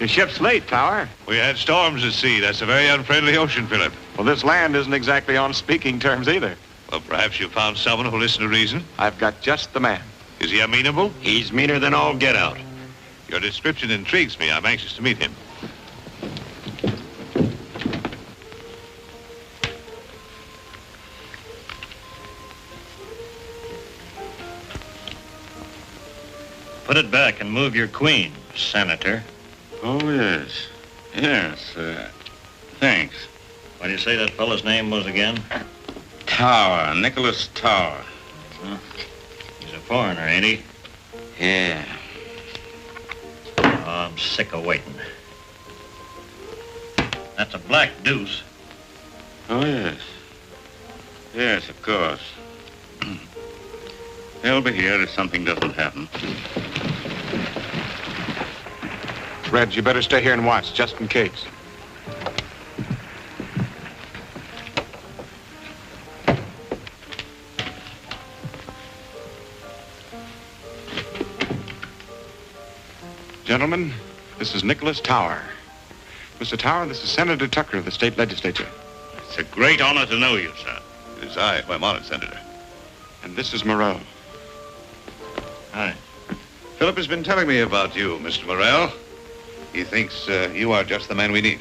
The ship's late, Tower. We had storms at sea. That's a very unfriendly ocean, Philip. Well, this land isn't exactly on speaking terms either. Well, perhaps you found someone who'll listen to reason. I've got just the man. Is he amenable? He's meaner than all get out. Your description intrigues me. I'm anxious to meet him. Put it back and move your queen, Senator. Oh, yes. Yes, thanks. What do you say that fellow's name was again? Tower, Nicholas Tower. He's a foreigner, ain't he? Yeah. Oh, I'm sick of waiting. That's a black deuce. Oh, yes. Yes, of course. They'll be here if something doesn't happen. Red, you better stay here and watch, just in case. Gentlemen, this is Nicholas Tower. Mr. Tower, this is Senator Tucker of the state legislature. It's a great honor to know you, sir. It is I. I'm honored, Senator. And this is Morrell. Hi. Philip has been telling me about you, Mr. Morrell. He thinks you are just the man we need.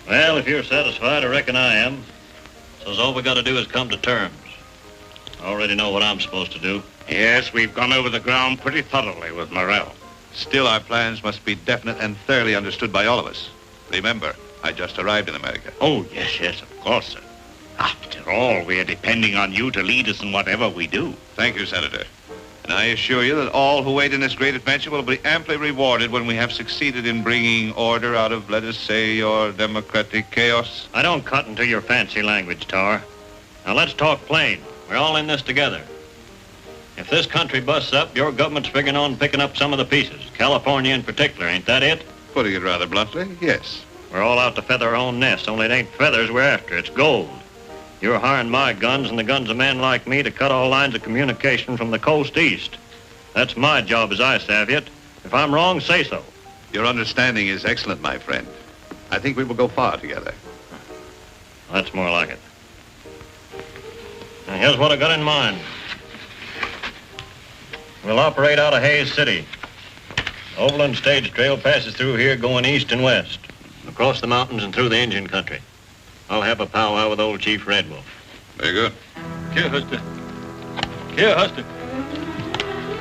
Well, if you're satisfied, I reckon I am. So all we got to do is come to terms. I already know what I'm supposed to do. Yes, we've gone over the ground pretty thoroughly with Morrell. Still, our plans must be definite and thoroughly understood by all of us. Remember, I just arrived in America. Oh, yes, of course, sir. After all, we are depending on you to lead us in whatever we do. Thank you, Senator. And I assure you that all who wait in this great adventure will be amply rewarded when we have succeeded in bringing order out of, let us say, your democratic chaos. I don't cut into your fancy language, Tower. Now let's talk plain. We're all in this together. If this country busts up, your government's figuring on picking up some of the pieces. California in particular, ain't that it? Putting it rather bluntly, yes. We're all out to feather our own nest, only it ain't feathers we're after, it's gold. You're hiring my guns and the guns of men like me to cut all lines of communication from the coast east. That's my job as I savvy it. If I'm wrong, say so. Your understanding is excellent, my friend. I think we will go far together. That's more like it. Now, here's what I got in mind. We'll operate out of Hayes City. The Overland Stage Trail passes through here going east and west, across the mountains and through the Indian country. I'll have a powwow with old Chief Red Wolf. Very good. Here, Huston. Here, Huston.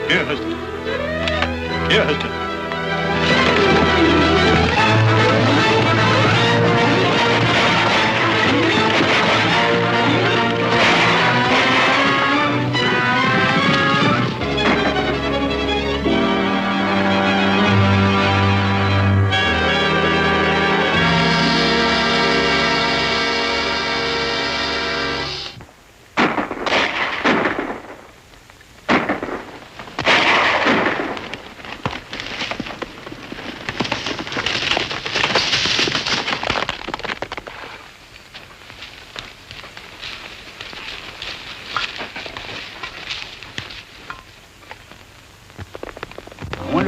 Here, Huston. Here, Huston.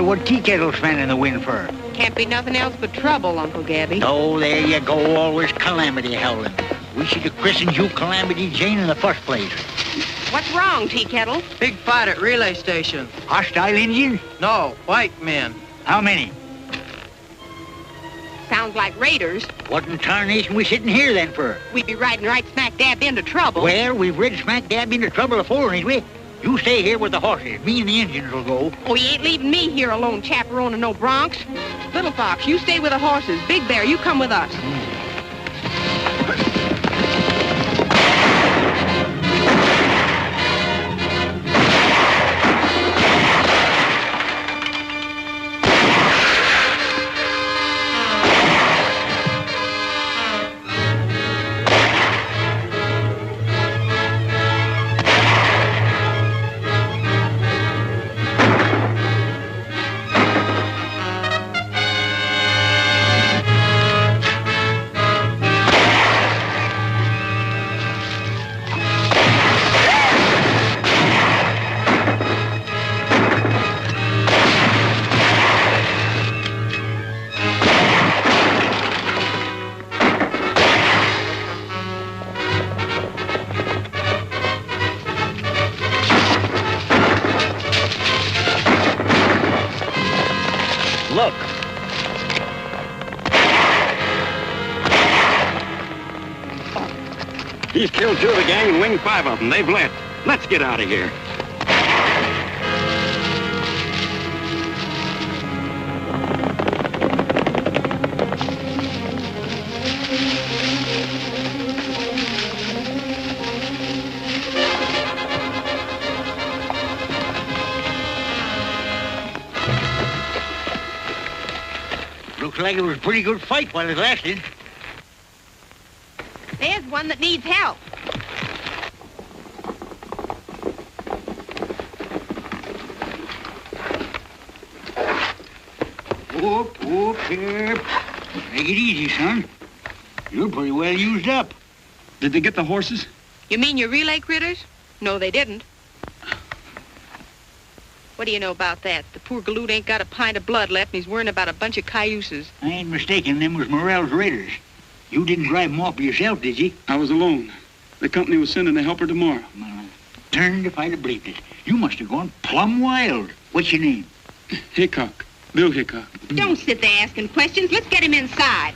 What tea kettle's fanning the wind for? Can't be nothing else but trouble, Uncle Gabby. Oh, there you go, always Calamity howling. We should have christened you Calamity Jane in the first place. What's wrong, Tea Kettle? Big fight at relay station. Hostile Indians? No, white men. How many? Sounds like raiders. What in tarnation we sitting here then for? We'd be riding right smack dab into trouble. Well, we've rid smack dab into trouble before, ain't we? You stay here with the horses. Me and the Indians will go. Oh, you ain't leaving me here alone, chaperoning no broncs. Little Fox, you stay with the horses. Big Bear, you come with us. He's killed 2 of the gang and winged 5 of them. They've left. Let's get out of here. Looks like it was a pretty good fight while it lasted. There's one that needs help. Whoop, here. Take it easy, son. You're pretty well used up. Did they get the horses? You mean your relay critters? No, they didn't. What do you know about that? The poor galoot ain't got a pint of blood left, and he's worrying about a bunch of cayuses. I ain't mistaken, them was Morrell's raiders. You didn't drive them off yourself, did you? I was alone. The company was sending a helper tomorrow. Turned if I'd have believed it. You must have gone plumb wild. What's your name? Hickok. Bill Hickok. Don't sit there asking questions. Let's get him inside.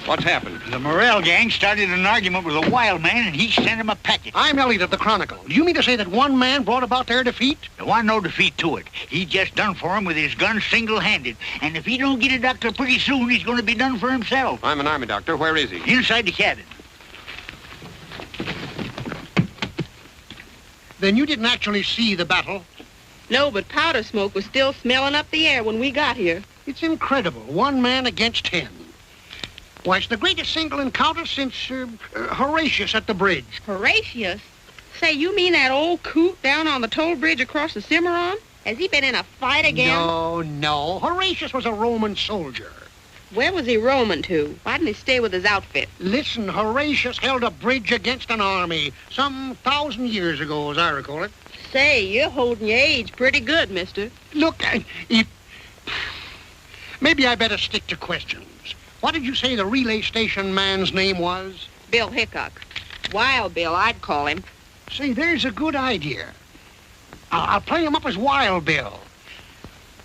What's happened? The Morrell gang started an argument with a wild man, and he sent him a packet. I'm Elliot of the Chronicle. Do you mean to say that one man brought about their defeat? There wasn't no defeat to it. He just done for him with his gun single-handed. And if he don't get a doctor pretty soon, he's going to be done for himself. I'm an army doctor. Where is he? Inside the cabin. Then you didn't actually see the battle? No, but powder smoke was still smelling up the air when we got here. It's incredible. 1 man against 10. Why, it's the greatest single encounter since Horatius at the bridge. Horatius? Say, you mean that old coot down on the toll bridge across the Cimarron? Has he been in a fight again? No. Horatius was a Roman soldier. Where was he roaming to? Why didn't he stay with his outfit? Listen, Horatius held a bridge against an army some 1,000 years ago, as I recall it. Say, you're holding your age pretty good, mister. Look, maybe I better stick to questions. What did you say the relay station man's name was? Bill Hickok. Wild Bill, I'd call him. Say, there's a good idea. I'll play him up as Wild Bill.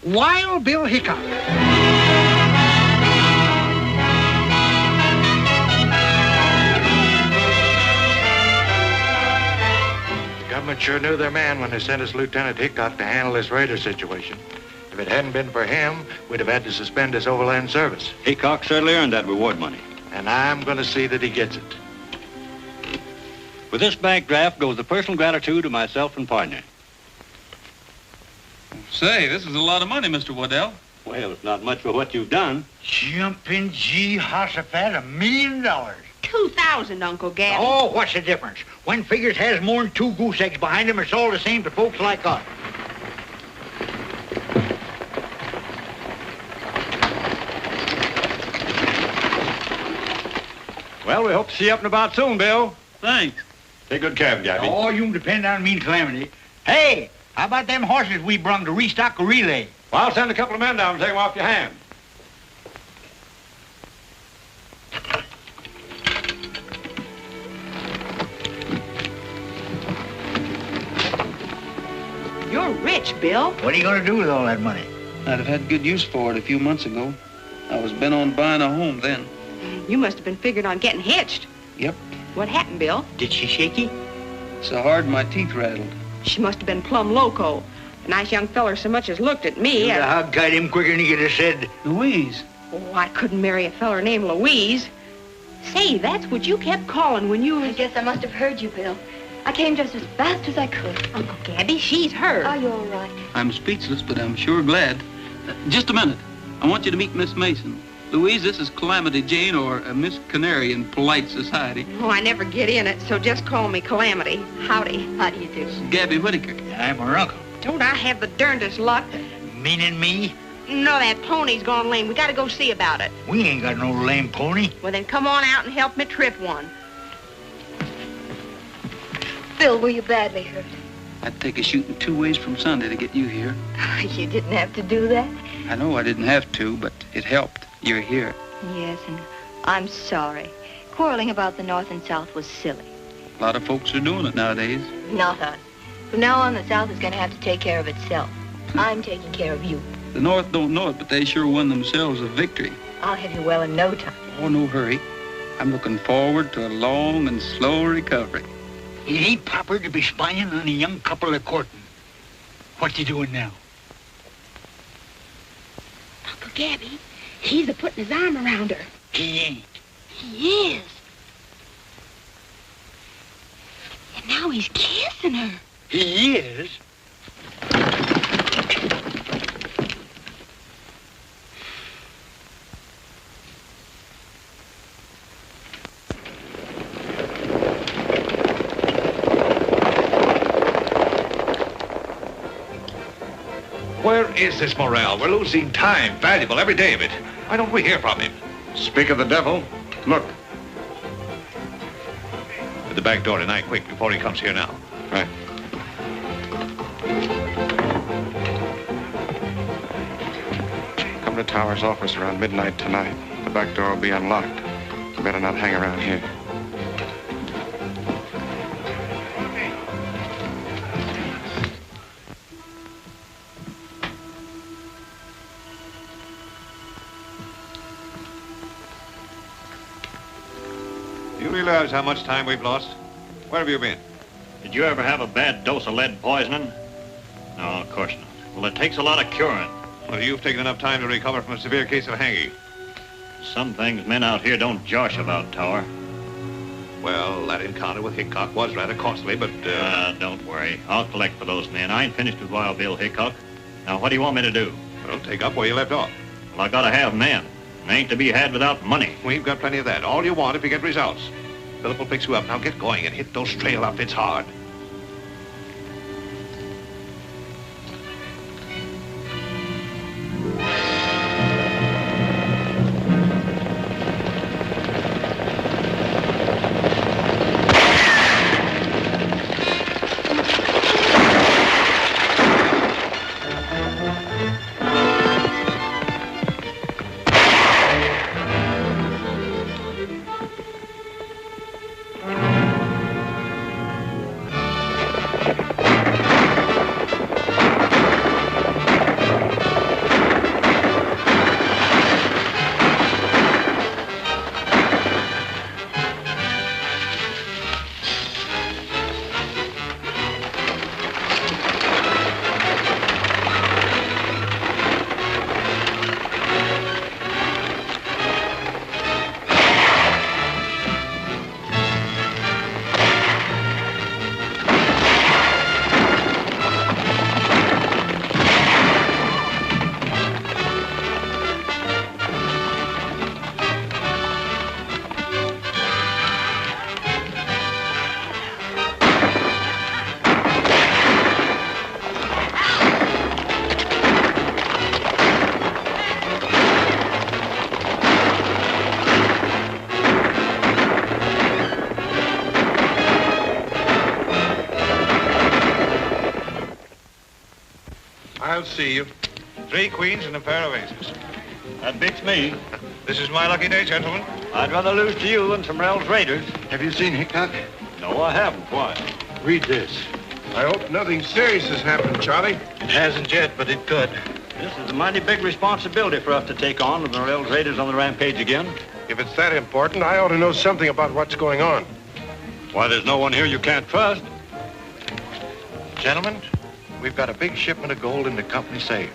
Wild Bill Hickok. The government sure knew their man when they sent us Lieutenant Hickok to handle this raider situation. If it hadn't been for him, we'd have had to suspend his overland service. Hickok certainly earned that reward money. And I'm going to see that he gets it. With this bank draft goes the personal gratitude of myself and partner. Say, this is a lot of money, Mr. Waddell. Well, it's not much for what you've done. Jumping Jehoshaphat, $1 million. 2,000, Uncle Gabby. Oh, what's the difference? When figures has more than 2 goose eggs behind them, it's all the same to folks like us. Well, we hope to see you up and about soon, Bill. Thanks. Take good care of Gabby. Oh, you can depend on me and Calamity. Hey, how about them horses we brung to restock a relay? Well, I'll send a couple of men down and take them off your hands. You're rich, Bill. What are you going to do with all that money? I'd have had good use for it a few months ago. I was bent on buying a home then. You must have been figuring on getting hitched. Yep. What happened, Bill? Did she shake you? So hard my teeth rattled. She must have been plumb loco. A nice young feller so much as looked at me. You'd have hog-tied him quicker than he could have said. Louise. Oh, I couldn't marry a feller named Louise. Say, that's what you kept calling when you... I guess I must have heard you, Bill. I came just as fast as I could. Uncle Gabby, she's hers. Are you all right? I'm speechless, but I'm sure glad. Just a minute. I want you to meet Miss Mason. Louise, this is Calamity Jane, or Miss Canary in polite society. Oh, I never get in it, so just call me Calamity. Howdy. How do you do? Gabby Whitaker. I'm her uncle. Don't I have the darndest luck? Meaning me? No, that pony's gone lame. We gotta go see about it. We ain't got no lame pony. Well, then come on out and help me trip one. Bill, were you badly hurt? I'd take a shooting 2 ways from Sunday to get you here. You didn't have to do that. I know I didn't have to, but it helped. You're here. Yes, and I'm sorry. Quarreling about the North and South was silly. A lot of folks are doing it nowadays. Not us. From now on, the South is going to have to take care of itself. I'm taking care of you. The North don't know it, but they sure won themselves a victory. I'll have you well in no time. Oh, no hurry. I'm looking forward to a long and slow recovery. It ain't proper to be spying on a young couple of courting. What you doing now? Uncle Gabby, he's a-putting his arm around her. He ain't. He is. And now he's kissing her. He is? Where is this Morrell? We're losing time, valuable, every day of it. Why don't we hear from him? Speak of the devil. Look. At the back door tonight, quick, before he comes here now. Right. Come to Tower's office around midnight tonight. The back door will be unlocked. You better not hang around here. You realize how much time we've lost? Where have you been? Did you ever have a bad dose of lead poisoning? No, of course not. Well, it takes a lot of curing. Well, you've taken enough time to recover from a severe case of hanging. Some things men out here don't josh about, Tower. Well, that encounter with Hickok was rather costly, but... Don't worry. I'll collect for those men. I ain't finished with Wild Bill Hickok. Now, what do you want me to do? Well, take up where you left off. Well, I gotta have men. They ain't to be had without money. We've got plenty of that. All you want if you get results. Philip will fix you up. Now get going and hit those trail outfits hard. I'll see you. 3 queens and a pair of aces. That beats me. This is my lucky day, gentlemen. I'd rather lose to you than some Rel's Raiders. Have you seen Hickok? No, I haven't. Why? Read this. I hope nothing serious has happened, Charlie. It hasn't yet, but it could. This is a mighty big responsibility for us to take on with the Rel's Raiders on the rampage again. If it's that important, I ought to know something about what's going on. Why, there's no one here you can't trust. Gentlemen, we've got a big shipment of gold in the company safe.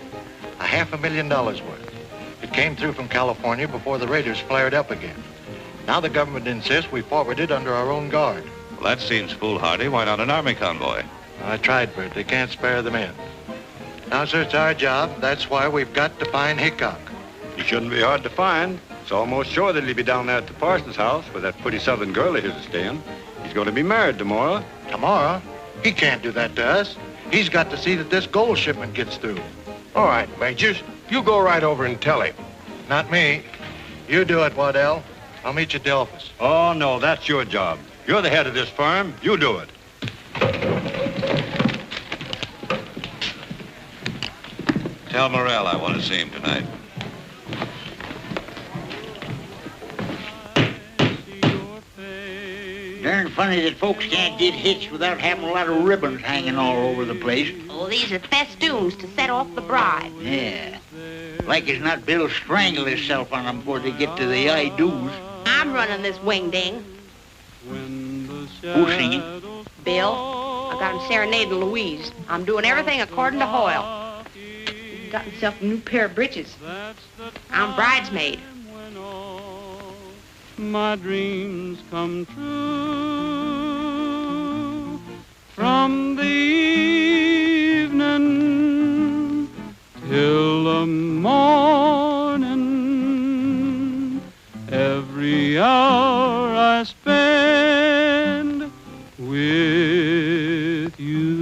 $500,000 worth. It came through from California before the raiders flared up again. Now the government insists we forward it under our own guard. Well, that seems foolhardy. Why not an army convoy? I tried, Bert. They can't spare the men. Now, sir, it's our job. That's why we've got to find Hickok. He shouldn't be hard to find. It's almost sure that he'll be down there at the parson's house with that pretty southern girl of his is staying. He's going to be married tomorrow. Tomorrow? He can't do that to us. He's got to see that this gold shipment gets through. All right, Majors. You go right over and tell him. Not me. You do it, Waddell. I'll meet you at the office. Oh, no, that's your job. You're the head of this firm. You do it. Tell Morrell I want to see him tonight. Darn funny that folks can't get hitched without having a lot of ribbons hanging all over the place. Oh, these are festoons to set off the bride. Yeah. Like as not Bill strangle himself on them before they get to the I-do's. I'm running this wing-ding. Who's singing? Bill. I got him serenading Louise. I'm doing everything according to Hoyle. He's got himself a new pair of breeches. I'm bridesmaid. My dreams come true from the evening till the morning. Every hour I spend with you.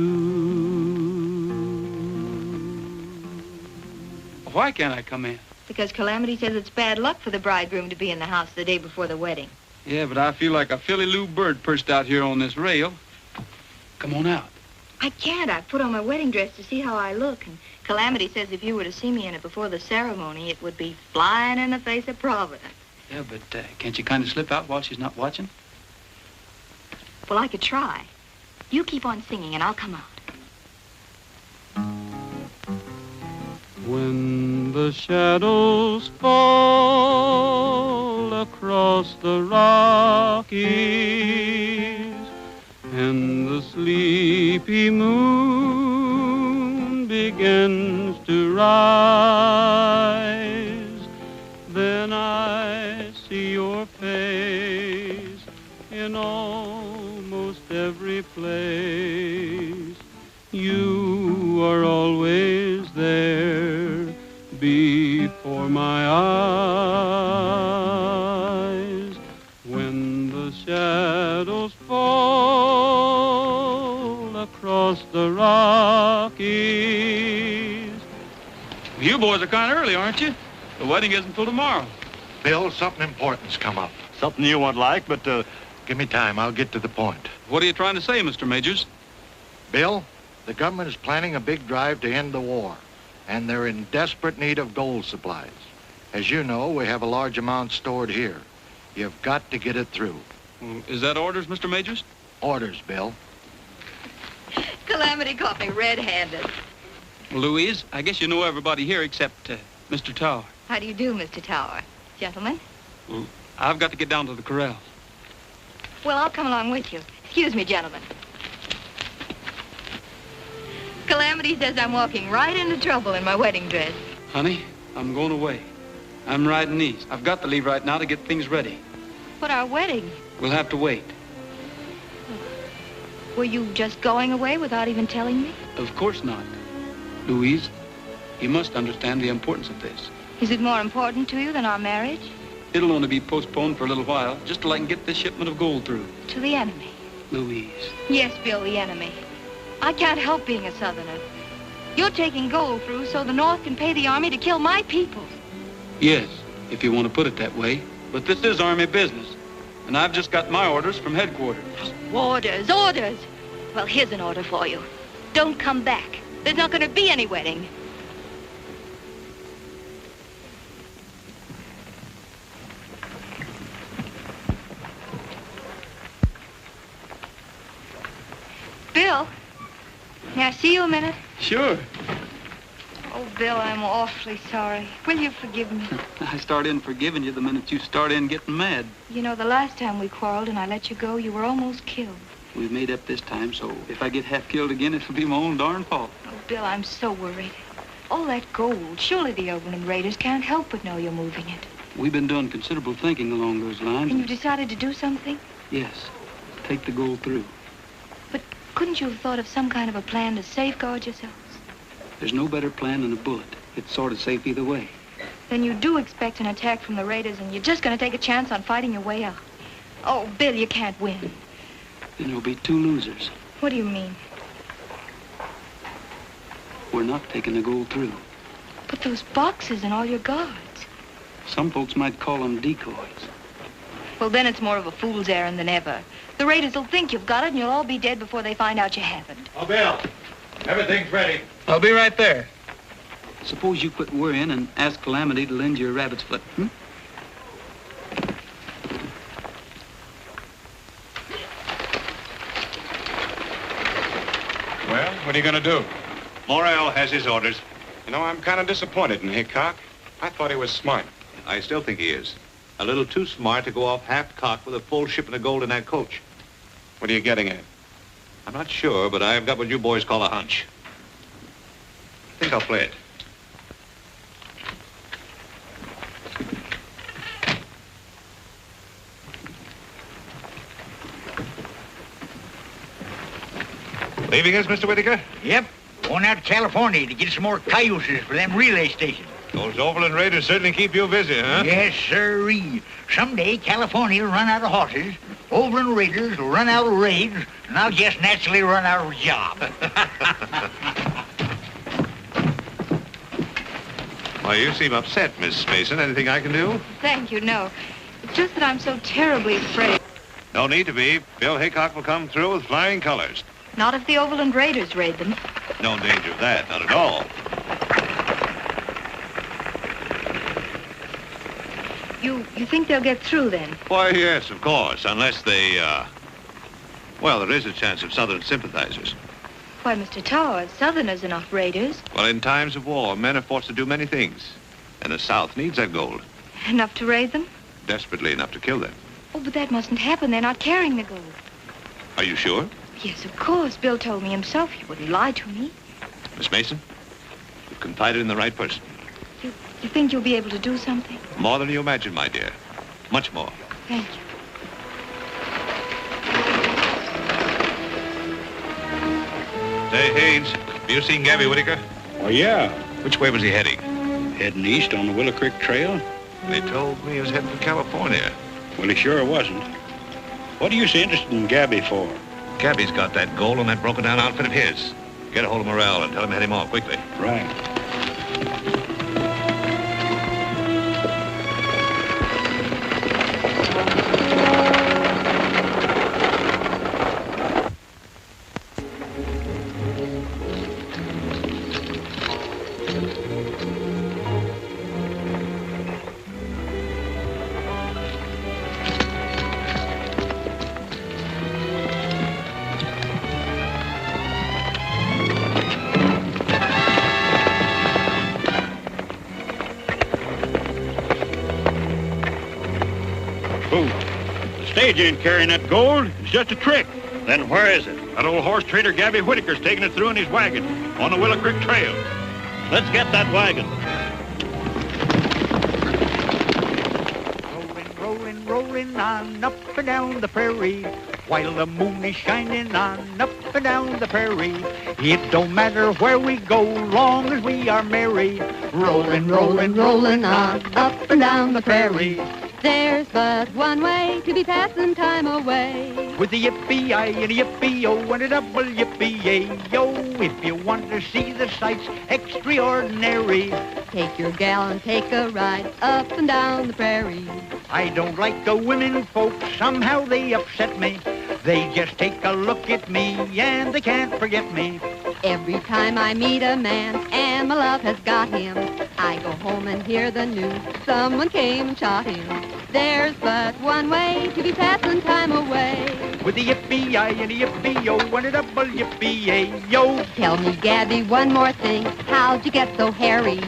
Why can't I come in? Because Calamity says it's bad luck for the bridegroom to be in the house the day before the wedding. Yeah, but I feel like a Philly-Lou bird perched out here on this rail. Come on out. I can't. I put on my wedding dress to see how I look, and Calamity says if you were to see me in it before the ceremony, it would be flying in the face of Providence. Yeah, but can't you kind of slip out while she's not watching? Well, I could try. You keep on singing, and I'll come out. When the shadows fall across the Rockies and the sleepy moon begins to rise, then I see your face in almost every place. You are always there before my eyes. When the shadows fall across the Rockies. You boys are kind of early, aren't you? The wedding isn't till tomorrow. Bill, something important's come up. Something you won't like, but Give me time. I'll get to the point. What are you trying to say, Mr. Majors? Bill, the government is planning a big drive to end the war, and they're in desperate need of gold supplies. As you know, we have a large amount stored here. You've got to get it through. Is that orders, Mr. Majors? Orders, Bill. Calamity caught me red-handed. Louise, I guess you know everybody here except Mr. Tower. How do you do, Mr. Tower? Gentlemen? Well, I've got to get down to the corral. Well, I'll come along with you. Excuse me, gentlemen. Calamity says I'm walking right into trouble in my wedding dress. Honey, I'm going away. I'm riding east. I've got to leave right now to get things ready. But our wedding? We'll have to wait. Were you just going away without even telling me? Of course not. Louise, you must understand the importance of this. Is it more important to you than our marriage? It'll only be postponed for a little while, just till I can get this shipment of gold through. To the enemy? Louise. Yes, Bill, the enemy. I can't help being a Southerner. You're taking gold through so the North can pay the Army to kill my people. Yes, if you want to put it that way. But this is Army business, and I've just got my orders from headquarters. Orders, orders. Well, here's an order for you. Don't come back. There's not going to be any wedding. Bill, may I see you a minute? Sure. Oh, Bill, I'm awfully sorry. Will you forgive me? I start in forgiving you the minute you start in getting mad. You know, the last time we quarreled and I let you go, you were almost killed. We've made up this time, so if I get half killed again, it'll be my own darn fault. Oh, Bill, I'm so worried. All that gold, surely the Oberlin Raiders can't help but know you're moving it. We've been doing considerable thinking along those lines. And you've decided to do something? Yes. Take the gold through. But couldn't you have thought of some kind of a plan to safeguard yourselves? There's no better plan than a bullet. It's sort of safe either way. Then you do expect an attack from the Raiders, and you're just going to take a chance on fighting your way out. Oh, Bill, you can't win. Then there'll be two losers. What do you mean? We're not taking the gold through. But those boxes and all your guards. Some folks might call them decoys. Well, then it's more of a fool's errand than ever. The Raiders will think you've got it, and you'll all be dead before they find out you haven't. Oh, Bill, everything's ready. I'll be right there. Suppose you quit worrying and ask Calamity to lend you a rabbit's foot, What are you going to do? Morrell has his orders. You know, I'm kind of disappointed in Hickok. I thought he was smart. I still think he is. A little too smart to go off half-cocked with a full shipment of gold in that coach. What are you getting at? I'm not sure, but I've got what you boys call a hunch. I think I'll play it. Leaving us, Mr. Whitaker? Yep. Going out to California to get some more cayuses for them relay stations. Those Overland Raiders certainly keep you busy, huh? Yes, sirree. Someday California will run out of horses, Overland Raiders will run out of raids, and I'll just naturally run out of a job. Why, you seem upset, Miss Mason. Anything I can do? Thank you, no. It's just that I'm so terribly afraid. No need to be. Bill Hickok will come through with flying colors. Not if the Overland Raiders raid them. No danger of that, not at all. You think they'll get through then? Why, yes, of course, unless they, well, there is a chance of Southern sympathizers. Why, Mr. Towers, Southerners are not raiders. Well, in times of war, men are forced to do many things. And the South needs that gold. Enough to raid them? Desperately enough to kill them. Oh, but that mustn't happen. They're not carrying the gold. Are you sure? Yes, of course. Bill told me himself. He wouldn't lie to me. Miss Mason, you've confided in the right person. You think you'll be able to do something? More than you imagine, my dear. Much more. Thank you. Say, Haynes, have you seen Gabby Whitaker? Oh, yeah. Which way was he heading? Heading east on the Willow Creek Trail. They told me he was heading for California. Well, he sure wasn't. What are you so interested in Gabby for? Gabby's got that gold on that broken-down outfit of his. Get a hold of Morrell and tell him to head him off quickly. Right. Stage ain't carrying that gold. It's just a trick. Then where is it? That old horse trader Gabby Whitaker's taking it through in his wagon on the Willow Creek Trail. Let's get that wagon. Rolling, rolling on up and down the prairie, while the moon is shining on up and down the prairie. It don't matter where we go, long as we are merry. Rolling, rolling, rolling on up and down the prairie. There's but one way to be passing time away. With a yippee-I and a yippee-o and a double yippee-yay-yo. If you want to see the sights extraordinary, take your gal and take a ride up and down the prairie. I don't like the women folks, somehow they upset me. They just take a look at me and they can't forget me. Every time I meet a man and my love has got him, I go home and hear the news, someone came and shot him. There's but one way to be passing time away. With a yippee-I and a yippee-o and a double yippee-yay-yo. Tell me, Gabby, one more thing, how'd you get so hairy?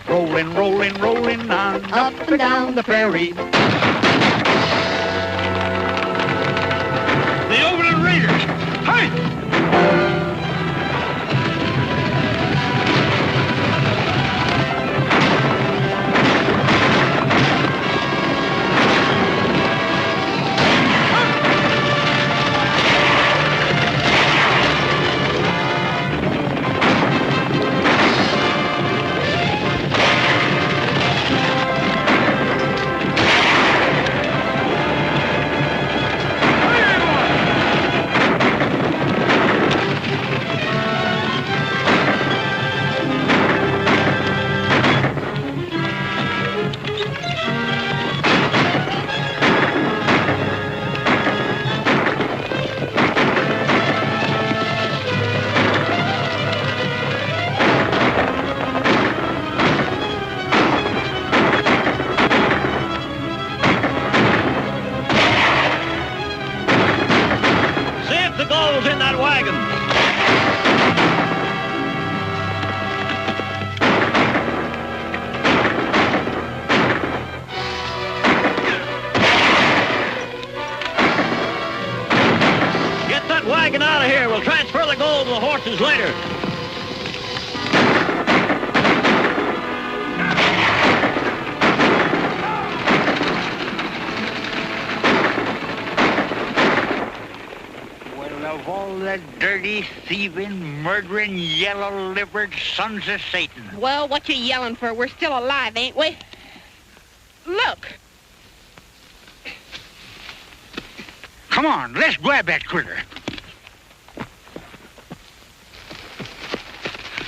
Rolling, rolling, rolling on up and down the prairie. The Overland Raiders! Hey! dirty, thieving, murdering, yellow-livered sons of Satan. Well, what you yelling for? We're still alive, ain't we? Look. Come on, let's grab that critter.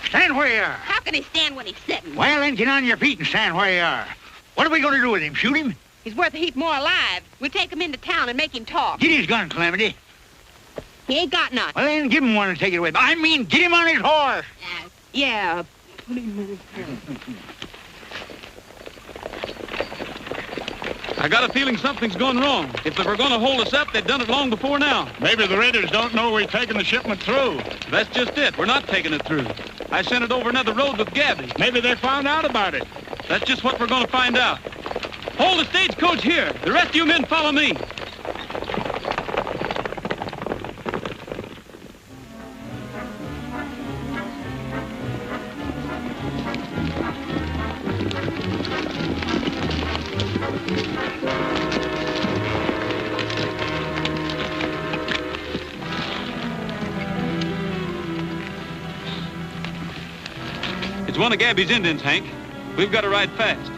Stand where you are. How can he stand when he's sitting? Well, then get on your feet and stand where you are. What are we going to do with him? Shoot him? He's worth a heap more alive. We'll take him into town and make him talk. Get his gun, Calamity. He ain't got none. Well, then give him one and take it away. I mean, get him on his horse. Yeah. Put him I got a feeling something's gone wrong. If they were going to hold us up, they'd done it long before now. Maybe the raiders don't know we're taking the shipment through. That's just it. We're not taking it through. I sent it over another road with Gabby. Maybe they found out about it. That's just what we're going to find out. Hold the stagecoach here. The rest of you men follow me. It's one of Gabby's Indians, Hank. We've got to ride fast.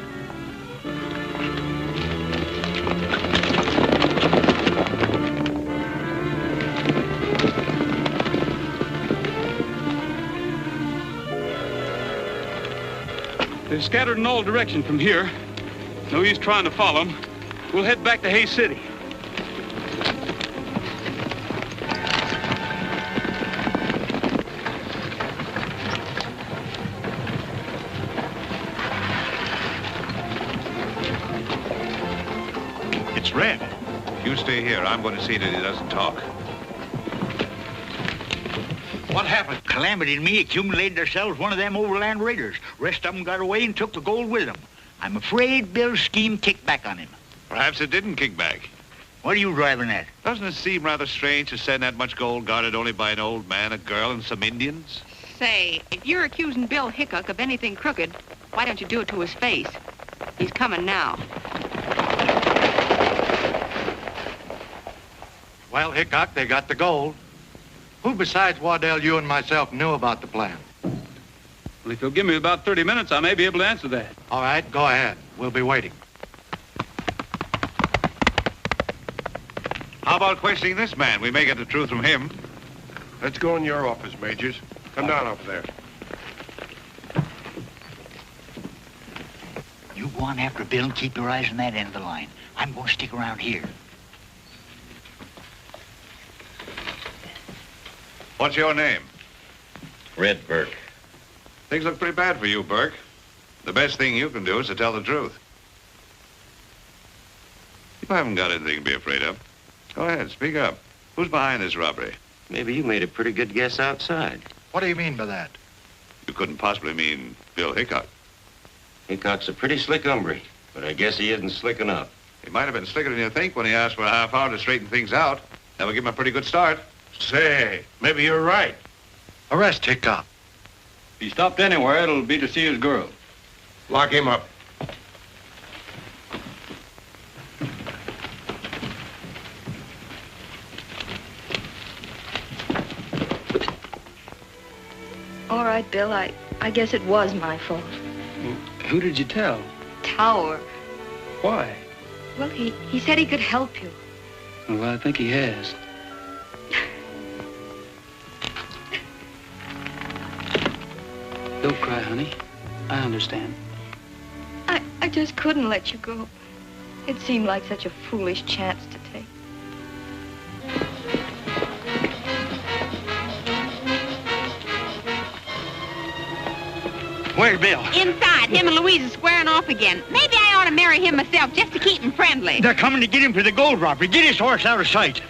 They're scattered in all directions from here. No use trying to follow them. We'll head back to Hay City. It's Red. You stay here. I'm going to see that he doesn't talk. What happened? Calamity and me accumulated ourselves one of them overland raiders. Rest of them got away and took the gold with them. I'm afraid Bill's scheme kicked back on him. Perhaps it didn't kick back. What are you driving at? Doesn't it seem rather strange to send that much gold guarded only by an old man, a girl, and some Indians? Say, if you're accusing Bill Hickok of anything crooked, why don't you do it to his face? He's coming now. Well, Hickok, they got the gold. Who besides Waddell, you and myself knew about the plan? Well, if you'll give me about 30 minutes, I may be able to answer that. All right, go ahead. We'll be waiting. How about questioning this man? We may get the truth from him. Let's go in your office, Majors. Come down over there. You go on after Bill and keep your eyes on that end of the line. I'm going to stick around here. What's your name? Red Burke. Things look pretty bad for you, Burke. The best thing you can do is to tell the truth. You haven't got anything to be afraid of. Go ahead, speak up. Who's behind this robbery? Maybe you made a pretty good guess outside. What do you mean by that? You couldn't possibly mean Bill Hickok. Hickok's a pretty slick hombre, but I guess he isn't slick enough. He might have been slicker than you think when he asked for a half hour to straighten things out. That would give him a pretty good start. Say, maybe you're right. Arrest Hickok. If he stopped anywhere, it'll be to see his girl. Lock him up. All right, Bill, I guess it was my fault. Who did you tell? Tower. Why? Well, he said he could help you. Well, I think he has. Don't cry, honey. I understand. I just couldn't let you go. It seemed like such a foolish chance to take. Where's Bill? Inside. Him and Louise are squaring off again. Maybe I ought to marry him myself just to keep him friendly. They're coming to get him for the gold robbery. Get his horse out of sight.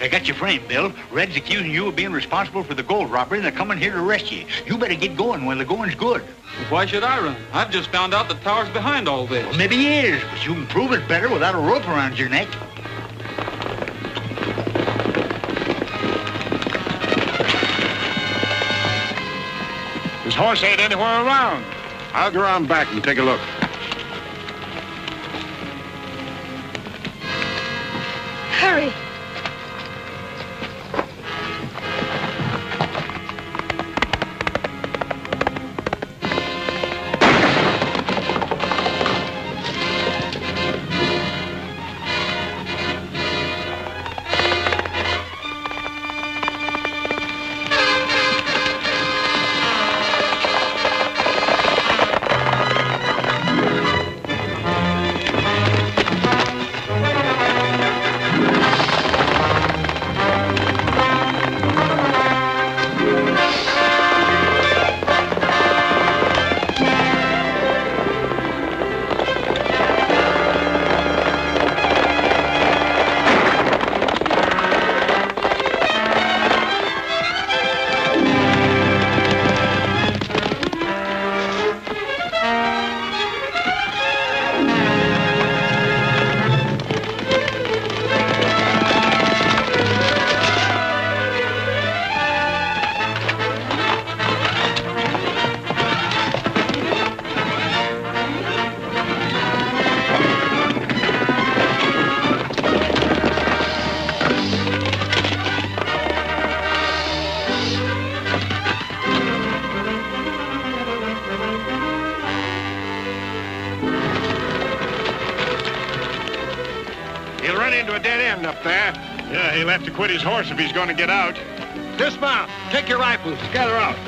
I got your frame, Bill. Red's accusing you of being responsible for the gold robbery, and they're coming here to arrest you. You better get going when the going's good. Why should I run? I've just found out that Tower's behind all this. Well, maybe he is, but you can prove it better without a rope around your neck. His horse ain't anywhere around. I'll go around back and take a look. Yeah, he'll have to quit his horse if he's going to get out. Dismount. Take your rifles. Gather out.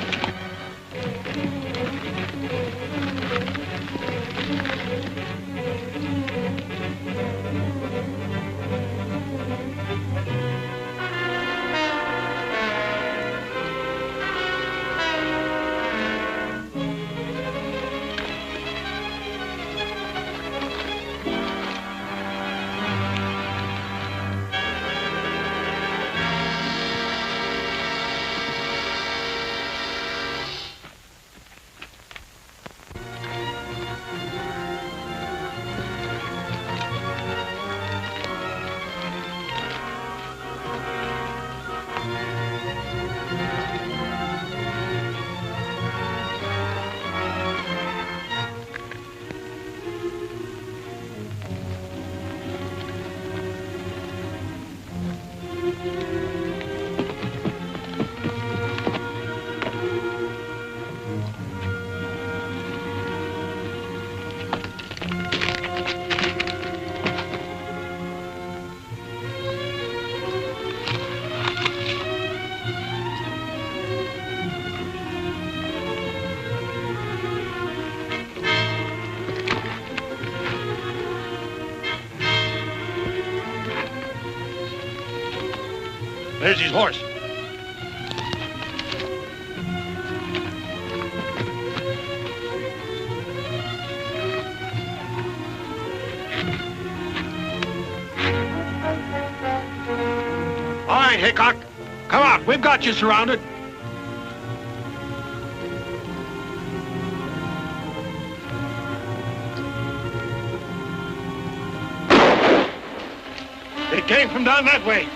There's his horse. All right, Hickok. Come on, we've got you surrounded. They came from down that way.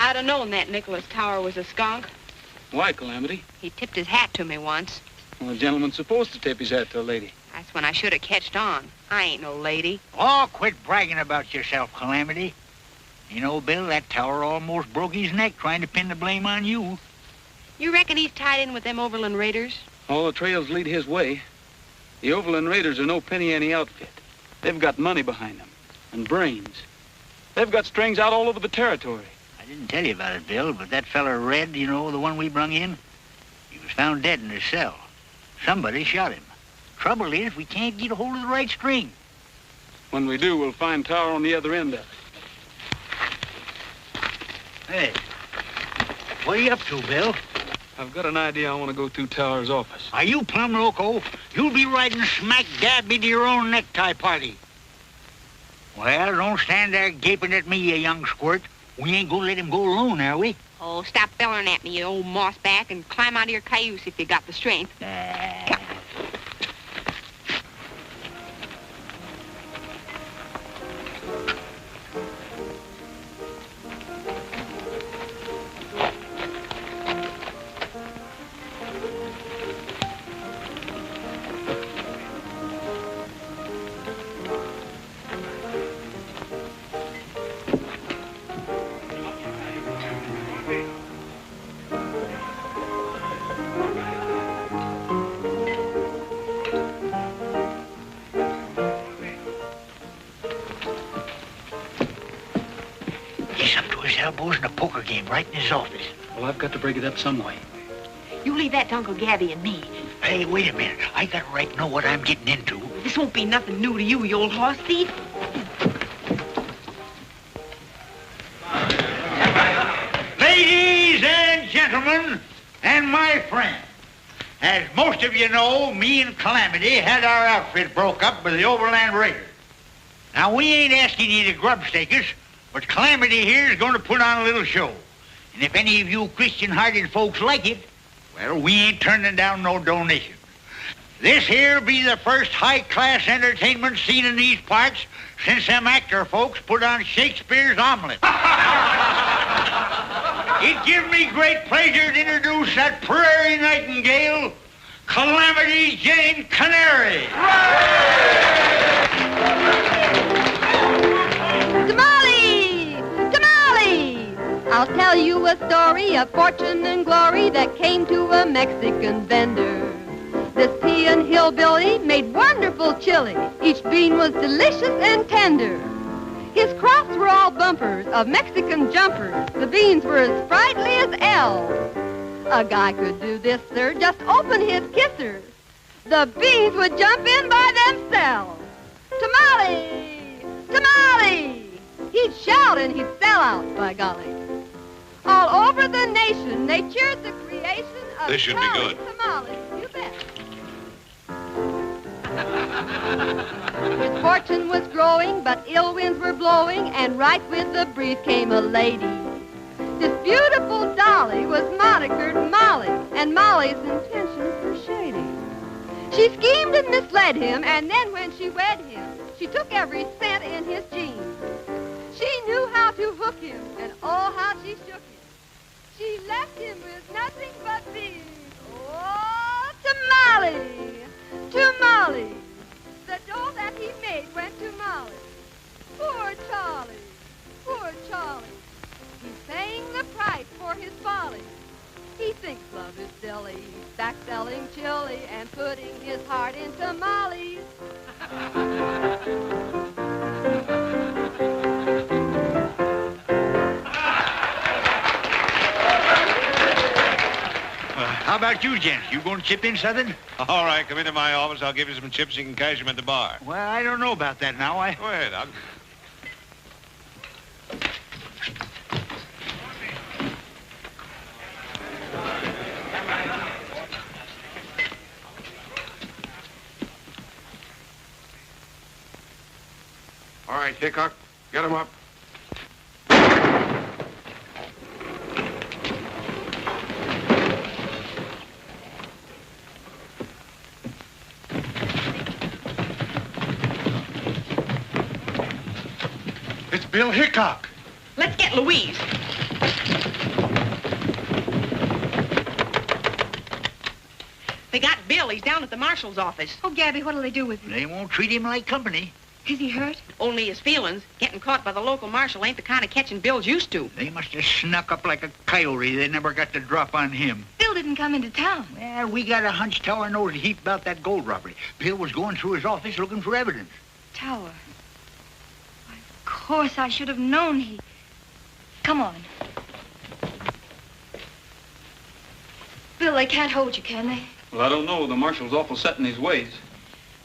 I'd have known that Nicholas Tower was a skunk. Why, Calamity? He tipped his hat to me once. Well, a gentleman's supposed to tip his hat to a lady. That's when I should have catched on. I ain't no lady. Oh, quit bragging about yourself, Calamity. You know, Bill, that tower almost broke his neck trying to pin the blame on you. You reckon he's tied in with them Overland Raiders? All the trails lead his way. The Overland Raiders are no penny-ante outfit. They've got money behind them, and brains. They've got strings out all over the territory. I didn't tell you about it, Bill, but that feller Red, you know, the one we brung in, he was found dead in his cell. Somebody shot him. Trouble is, we can't get a hold of the right string. When we do, we'll find Tower on the other end of it. Hey, what are you up to, Bill? I've got an idea I want to go through Tower's office. Are you plumb loco? You'll be riding smack dab into your own necktie party. Well, don't stand there gaping at me, you young squirt. We ain't gonna let him go alone, are we? Oh, stop bellering at me, you old mossback, and climb out of your cayuse if you got the strength. Come. Elbows in a poker game right in his office. Well, I've got to break it up some way. You leave that to Uncle Gabby and me. Hey, wait a minute. I got a right to know what I'm getting into. This won't be nothing new to you, you old horse thief. Ladies! gentlemen, and my friend. As most of you know, me and Calamity had our outfit broke up by the Overland Raiders. Now, we ain't asking you to grub-stake us, but Calamity here is going to put on a little show. And if any of you Christian-hearted folks like it, well, we ain't turning down no donations. This here be the first high-class entertainment seen in these parts since them actor folks put on Shakespeare's Omelette. It gives me great pleasure to introduce that prairie nightingale, Calamity Jane Canary. Tamales! Tamales! I'll tell you a story of fortune and glory that came to a Mexican vendor. This peon hillbilly made wonderful chili. Each bean was delicious and tender. His crops were all bumpers of Mexican jumpers. The beans were as sprightly as elves. A guy could do this, sir, just open his kisser. The beans would jump in by themselves. Tamale! Tamale! He'd shout and he'd sell out, by golly. All over the nation, they cheered the creation of This should be good. Tamales. You bet. His fortune was growing, but ill winds were blowing, and right with the breeze came a lady. This beautiful dolly was monikered Molly, and Molly's intentions were shady. She schemed and misled him, and then when she wed him, she took every cent in his jeans. She knew how to hook him, and oh, how she shook him. She left him with nothing but beans. Oh, tamale! Tamale! The dough that he made went to Molly. Poor Charlie! Poor Charlie! He's paying the price for his folly. He thinks love is silly. He's back selling chili and putting his heart in tamales. How about you, gents? You going to chip in something? All right, come into my office. I'll give you some chips. You can cash them at the bar. Well, I don't know about that now. Go ahead. All right, Hickok, get him up. It's Bill Hickok. Let's get Louise. They got Bill. He's down at the marshal's office. Oh, Gabby, what'll they do with him? They won't treat him like company. Is he hurt? Only his feelings. Getting caught by the local marshal ain't the kind of catching Bill's used to. They must have snuck up like a coyote. They never got the drop on him. Bill didn't come into town. Well, we got a hunch Tower knows a heap about that gold robbery. Bill was going through his office looking for evidence. Tower. Of course, I should have known he... Come on. Bill, they can't hold you, can they? Well, I don't know. The marshal's awful set in his ways.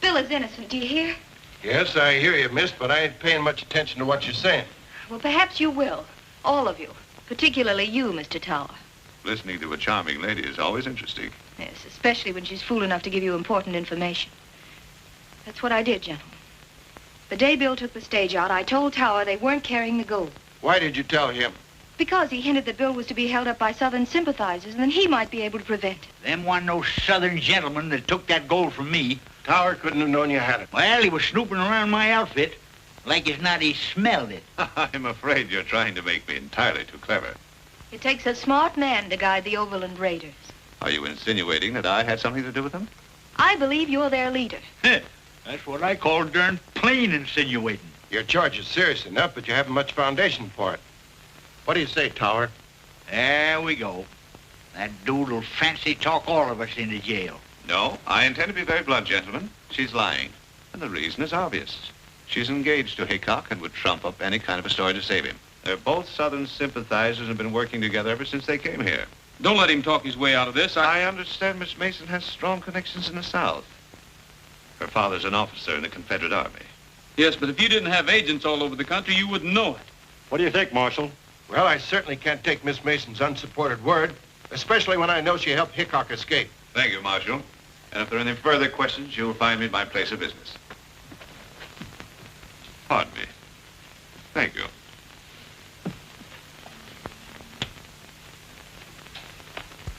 Bill is innocent, do you hear? Yes, I hear you, miss, but I ain't paying much attention to what you're saying. Well, perhaps you will. All of you. Particularly you, Mr. Tower. Listening to a charming lady is always interesting. Yes, especially when she's fool enough to give you important information. That's what I did, gentlemen. The day Bill took the stage out, I told Tower they weren't carrying the gold. Why did you tell him? Because he hinted that Bill was to be held up by Southern sympathizers, and then he might be able to prevent it. Them wasn't no Southern gentlemen that took that gold from me. Tower couldn't have known you had it. Well, he was snooping around my outfit. Like as not, he smelled it. I'm afraid you're trying to make me entirely too clever. It takes a smart man to guide the Overland Raiders. Are you insinuating that I had something to do with them? I believe you're their leader. That's what I call darn plain insinuating. Your charge is serious enough, but you haven't much foundation for it. What do you say, Tower? There we go. That dude'll fancy talk all of us into jail. No, I intend to be very blunt, gentlemen. She's lying. And the reason is obvious. She's engaged to Hickok and would trump up any kind of a story to save him. They're both Southern sympathizers and have been working together ever since they came here. Don't let him talk his way out of this. I understand Miss Mason has strong connections in the South. Her father's an officer in the Confederate Army. Yes, but if you didn't have agents all over the country, you wouldn't know it. What do you think, Marshal? Well, I certainly can't take Miss Mason's unsupported word. especially when I know she helped Hickok escape. Thank you, Marshal. And if there are any further questions, you'll find me at my place of business. Pardon me. Thank you.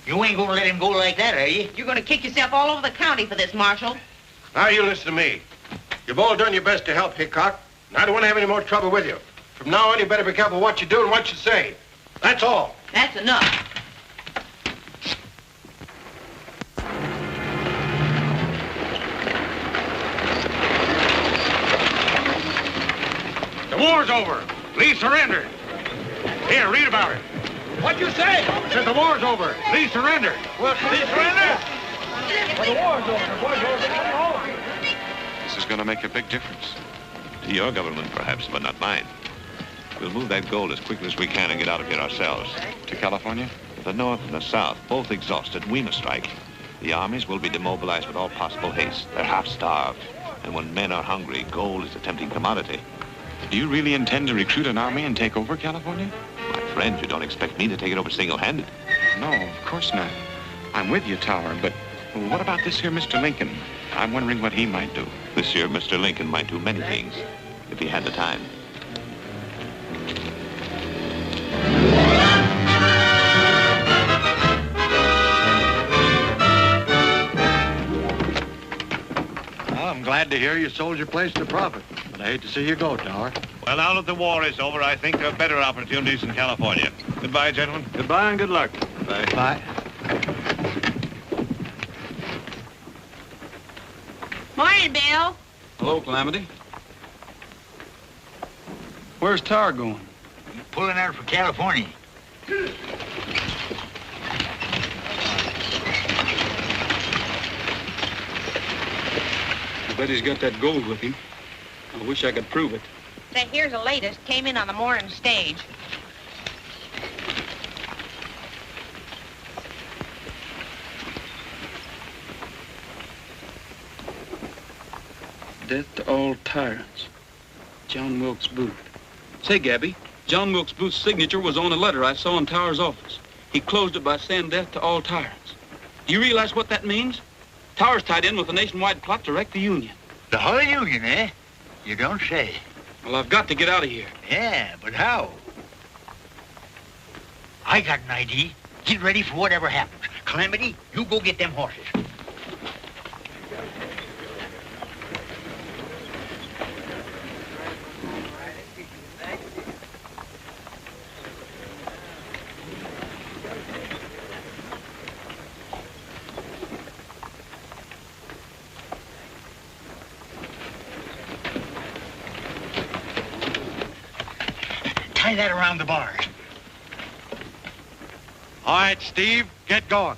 You ain't gonna let him go like that, are you? You're gonna kick yourself all over the county for this, Marshal. Now you listen to me. You've all done your best to help Hickok, and I don't want to have any more trouble with you. From now on, you better be careful what you do and what you say. That's all. That's enough. The war's over. Lee surrendered. Here, read about it. What'd you say? Said the war's over. Lee surrendered. Well, Lee surrendered? Well, the war's over. The war's over. This is going to make a big difference. To your government, perhaps, but not mine. We'll move that gold as quickly as we can and get out of here ourselves. To California? The North and the South, both exhausted. We must strike. The armies will be demobilized with all possible haste. They're half-starved. And when men are hungry, gold is a tempting commodity. Do you really intend to recruit an army and take over California? My friend, you don't expect me to take it over single-handed. No, of course not. I'm with you, Tower, but what about this here Mr. Lincoln? I'm wondering what he might do. This year, Mr. Lincoln might do many things, if he had the time. Well, I'm glad to hear you sold your place to profit, but I hate to see you go, Tower. Well, now that the war is over, I think there are better opportunities in California. Goodbye, gentlemen. Goodbye and good luck. Bye. Bye. Morning, Bill. Hello, Calamity. Where's Tower going? He's pulling out for California. I bet he's got that gold with him. I wish I could prove it. Say, here's the latest. Came in on the morning stage. Death to all tyrants. John Wilkes Booth. Say, Gabby, John Wilkes Booth's signature was on a letter I saw in Tower's office. He closed it by saying death to all tyrants. Do you realize what that means? Tower's tied in with a nationwide plot to wreck the Union. The whole Union, eh? You don't say. Well, I've got to get out of here. Yeah, but how? I got an idea. Get ready for whatever happens. Calamity, you go get them horses. Tie that around the bars. All right, Steve, get going.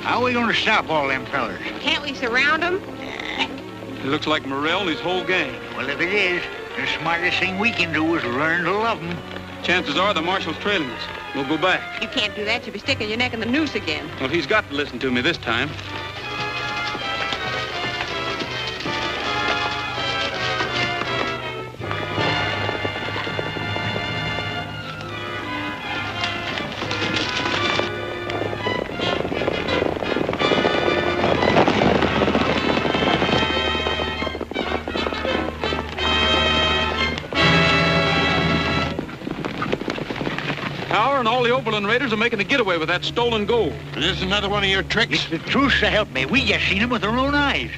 How are we going to stop all them fellers? Can't we surround them? It looks like Morrell and his whole gang. Well, if it is, the smartest thing we can do is learn to love them. Chances are the marshal's trailing us. We'll go back. You can't do that. You'll be sticking your neck in the noose again. Well, he's got to listen to me this time. the Overland Raiders are making a getaway with that stolen gold. Is this another one of your tricks? It's the truth, so help me. We just seen him with our own eyes.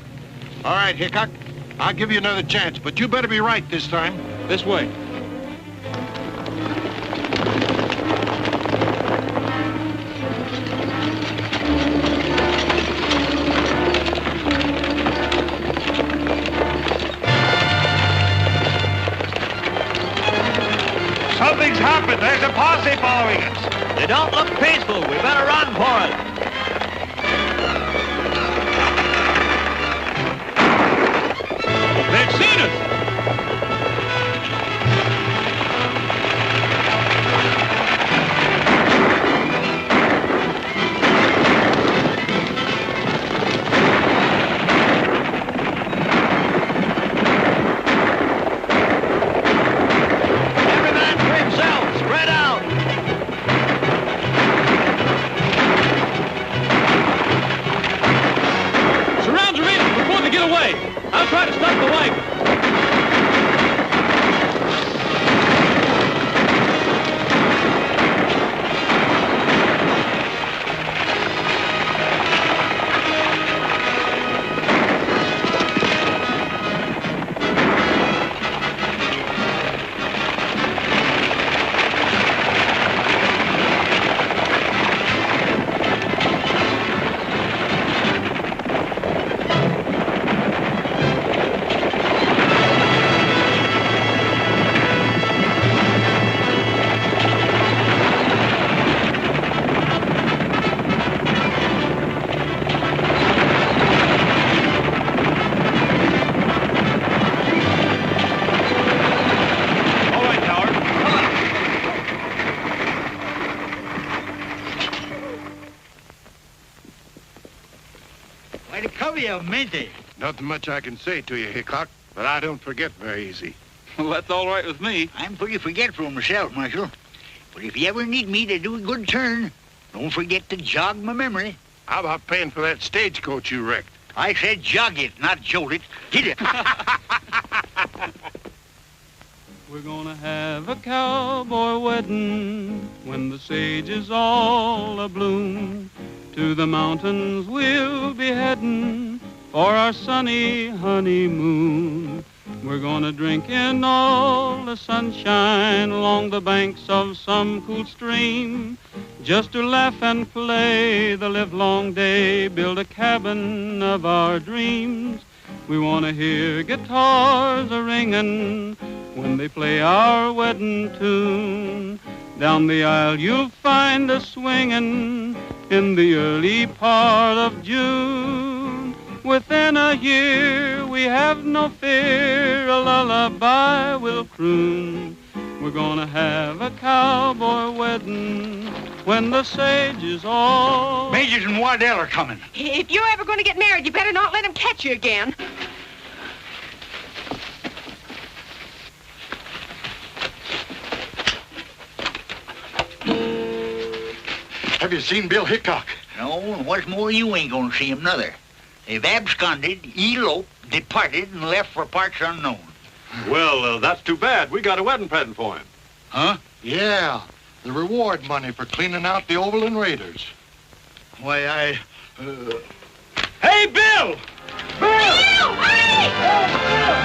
All right, Hickok. I'll give you another chance, but you better be right this time. This way. Something's happened. There's a posse following us. They don't look peaceful. We better run for it. They've seen us. I'll try to stop the wagon. Nothing much I can say to you, Hickok, but I don't forget very easy. Well, that's all right with me. I'm pretty forgetful myself, Marshal. But if you ever need me to do a good turn, don't forget to jog my memory. How about paying for that stagecoach you wrecked? I said jog it, not jolt it. Get it. We're gonna have a cowboy wedding when the sage is all abloom. To the mountains we'll be heading for our sunny honeymoon. We're gonna drink in all the sunshine along the banks of some cool stream, just to laugh and play the livelong day, build a cabin of our dreams. We wanna hear guitars a-ringing when they play our wedding tune. Down the aisle you'll find us swinging in the early part of June. Within a year we have no fear, a lullaby will croon. We're gonna have a cowboy wedding when the sage is all... Majors and Waddell are coming. If you're ever going to get married, you better not let him catch you again. Have you seen Bill Hickok? No, and what's more, you ain't gonna see him, neither. They've absconded, eloped, departed, and left for parts unknown. Well, that's too bad. We got a wedding present for him. Huh? Yeah, the reward money for cleaning out the Overland Raiders. Why, Hey, Bill! Bill! Hey!